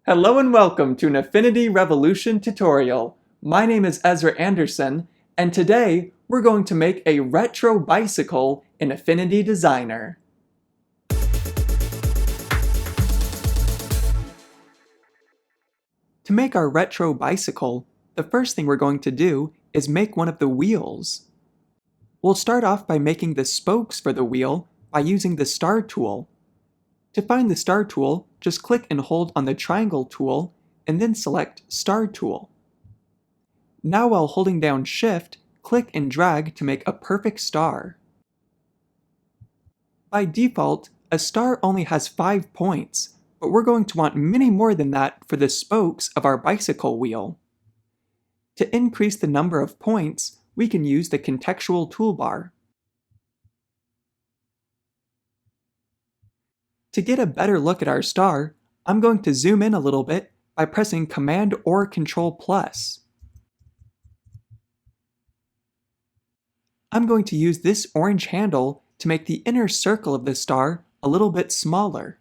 Hello and welcome to an Affinity Revolution tutorial. My name is Ezra Anderson, and today we're going to make a retro bicycle in Affinity Designer. To make our retro bicycle, the first thing we're going to do is make one of the wheels. We'll start off by making the spokes for the wheel by using the star tool. To find the star tool, just click and hold on the triangle tool and then select Star Tool. Now while holding down Shift, click and drag to make a perfect star. By default, a star only has 5 points, but we're going to want many more than that for the spokes of our bicycle wheel. To increase the number of points, we can use the contextual toolbar. To get a better look at our star, I'm going to zoom in a little bit by pressing Command or Control+. I'm going to use this orange handle to make the inner circle of the star a little bit smaller.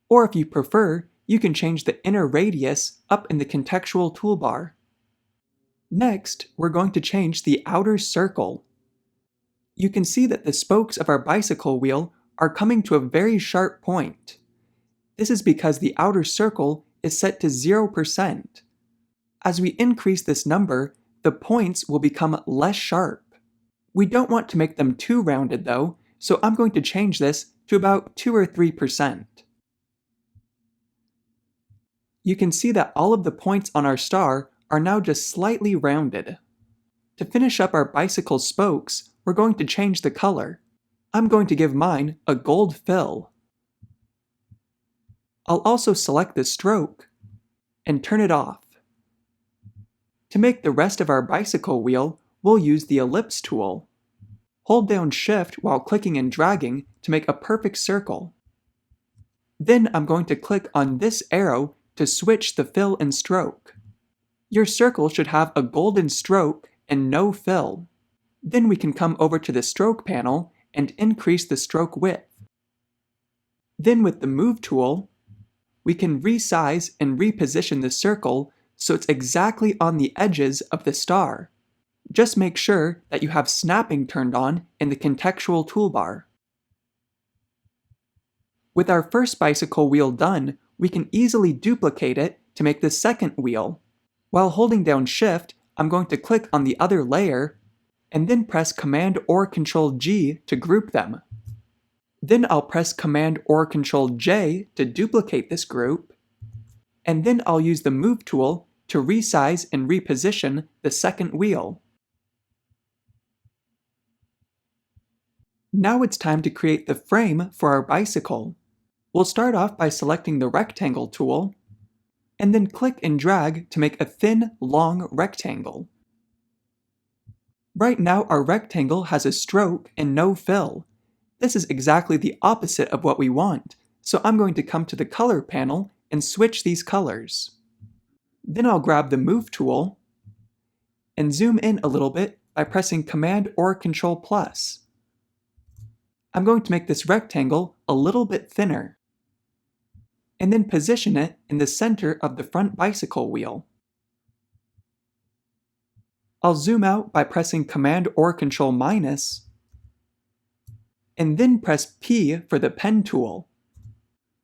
Or if you prefer, you can change the inner radius up in the contextual toolbar. Next, we're going to change the outer circle. You can see that the spokes of our bicycle wheel are coming to a very sharp point. This is because the outer circle is set to 0%. As we increase this number, the points will become less sharp. We don't want to make them too rounded though, so I'm going to change this to about 2 or 3%. You can see that all of the points on our star are now just slightly rounded. To finish up our bicycle spokes, we're going to change the color. I'm going to give mine a gold fill. I'll also select the stroke and turn it off. To make the rest of our bicycle wheel, we'll use the ellipse tool. Hold down Shift while clicking and dragging to make a perfect circle. Then I'm going to click on this arrow to switch the fill and stroke. Your circle should have a golden stroke and no fill. Then we can come over to the stroke panel and increase the stroke width. Then with the Move tool, we can resize and reposition the circle so it's exactly on the edges of the star. Just make sure that you have snapping turned on in the contextual toolbar. With our first bicycle wheel done, we can easily duplicate it to make the second wheel. While holding down Shift, I'm going to click on the other layer and then press Command or Control G to group them. Then I'll press Command or Control J to duplicate this group, and then I'll use the Move tool to resize and reposition the second wheel. Now it's time to create the frame for our bicycle. We'll start off by selecting the Rectangle tool, and then click and drag to make a thin, long rectangle. Right now our rectangle has a stroke and no fill. This is exactly the opposite of what we want, so I'm going to come to the Color panel and switch these colors. Then I'll grab the Move tool and zoom in a little bit by pressing Command or Control+. I'm going to make this rectangle a little bit thinner, and then position it in the center of the front bicycle wheel. I'll zoom out by pressing Command or Control-, and then press P for the pen tool.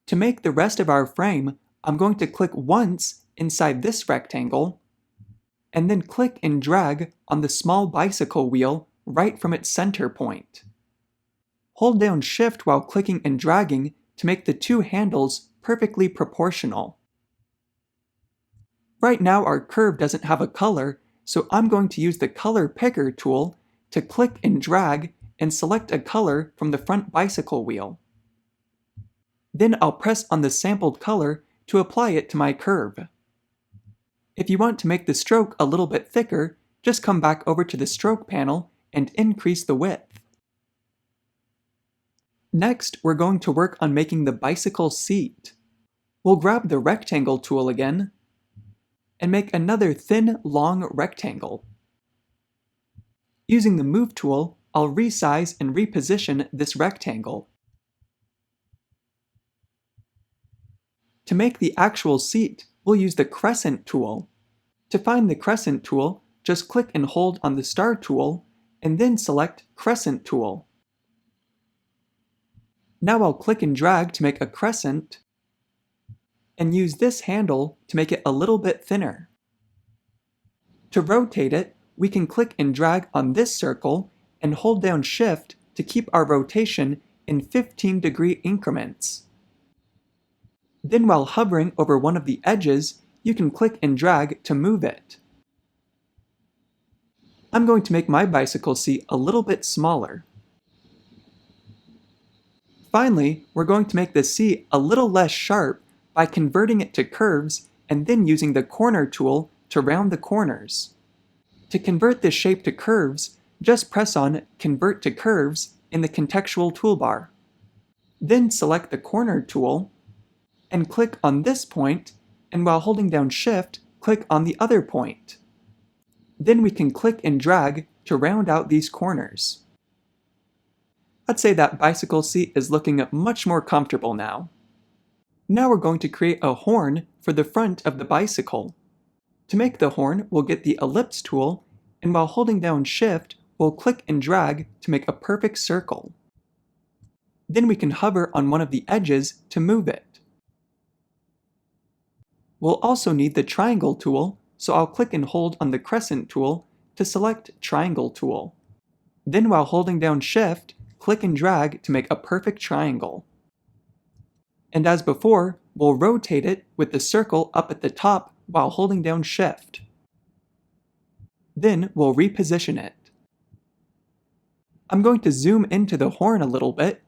To make the rest of our frame, I'm going to click once inside this rectangle, and then click and drag on the small bicycle wheel right from its center point. Hold down Shift while clicking and dragging to make the two handles perfectly proportional. Right now our curve doesn't have a color, so I'm going to use the Color Picker tool to click and drag and select a color from the front bicycle wheel. Then I'll press on the sampled color to apply it to my curve. If you want to make the stroke a little bit thicker, just come back over to the Stroke panel and increase the width. Next, we're going to work on making the bicycle seat. We'll grab the Rectangle tool again, and make another thin, long rectangle. Using the Move tool, I'll resize and reposition this rectangle. To make the actual seat, we'll use the crescent tool. To find the crescent tool, just click and hold on the star tool, and then select Crescent tool. Now I'll click and drag to make a crescent, and use this handle to make it a little bit thinner. To rotate it, we can click and drag on this circle and hold down Shift to keep our rotation in 15-degree increments. Then while hovering over one of the edges, you can click and drag to move it. I'm going to make my bicycle seat a little bit smaller. Finally, we're going to make the seat a little less sharp by converting it to curves and then using the corner tool to round the corners. To convert this shape to curves, just press on Convert to Curves in the contextual toolbar. Then select the corner tool and click on this point, and while holding down Shift, click on the other point. Then we can click and drag to round out these corners. I'd say that bicycle seat is looking much more comfortable now. Now we're going to create a horn for the front of the bicycle. To make the horn, we'll get the ellipse tool, and while holding down Shift, we'll click and drag to make a perfect circle. Then we can hover on one of the edges to move it. We'll also need the triangle tool, so I'll click and hold on the crescent tool to select Triangle tool. Then while holding down Shift, click and drag to make a perfect triangle. And as before, we'll rotate it with the circle up at the top while holding down Shift. Then we'll reposition it. I'm going to zoom into the horn a little bit,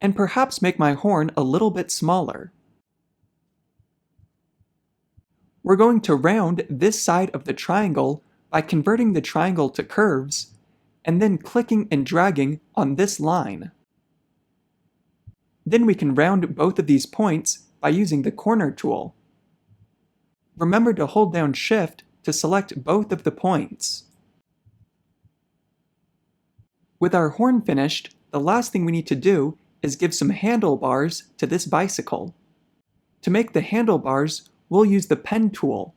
and perhaps make my horn a little bit smaller. We're going to round this side of the triangle by converting the triangle to curves, and then clicking and dragging on this line. Then we can round both of these points by using the corner tool. Remember to hold down Shift to select both of the points. With our horn finished, the last thing we need to do is give some handlebars to this bicycle. To make the handlebars, we'll use the pen tool.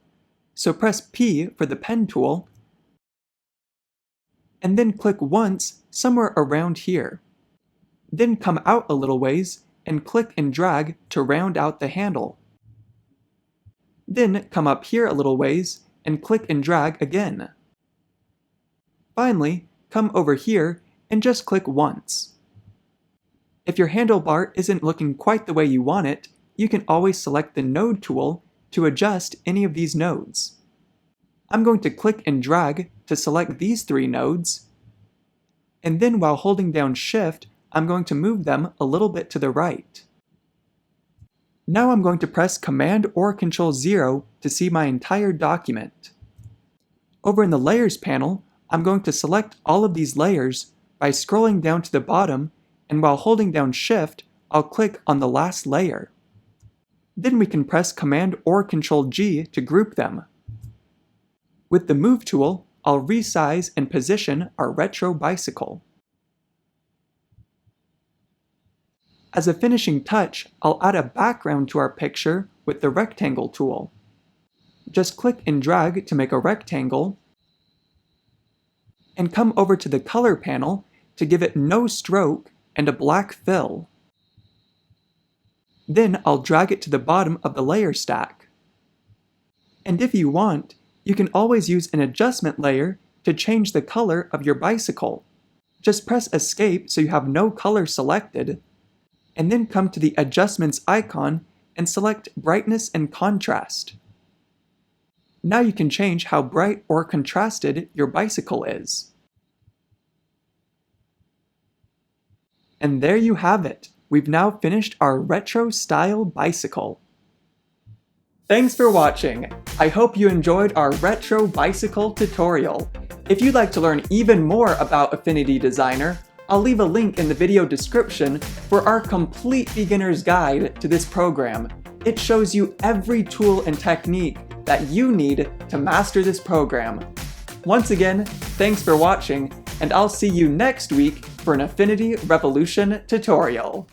So press P for the pen tool, and then click once somewhere around here. Then come out a little ways and click and drag to round out the handle. Then come up here a little ways and click and drag again. Finally, come over here and just click once. If your handlebar isn't looking quite the way you want it, you can always select the node tool to adjust any of these nodes. I'm going to click and drag to select these 3 nodes, and then while holding down Shift, I'm going to move them a little bit to the right. Now I'm going to press Command or Control 0 to see my entire document. Over in the Layers panel, I'm going to select all of these layers by scrolling down to the bottom, and while holding down Shift, I'll click on the last layer. Then we can press Command or Control G to group them. With the Move tool, I'll resize and position our retro bicycle. As a finishing touch, I'll add a background to our picture with the Rectangle tool. Just click and drag to make a rectangle, and come over to the Color panel to give it no stroke and a black fill. Then I'll drag it to the bottom of the layer stack. And if you want, you can always use an adjustment layer to change the color of your bicycle. Just press Escape so you have no color selected, and then come to the Adjustments icon and select Brightness and Contrast. Now you can change how bright or contrasted your bicycle is. And there you have it. We've now finished our retro-style bicycle. Thanks for watching. I hope you enjoyed our retro bicycle tutorial. If you'd like to learn even more about Affinity Designer, I'll leave a link in the video description for our complete beginner's guide to this program. It shows you every tool and technique that you need to master this program. Once again, thanks for watching, and I'll see you next week for an Affinity Revolution tutorial.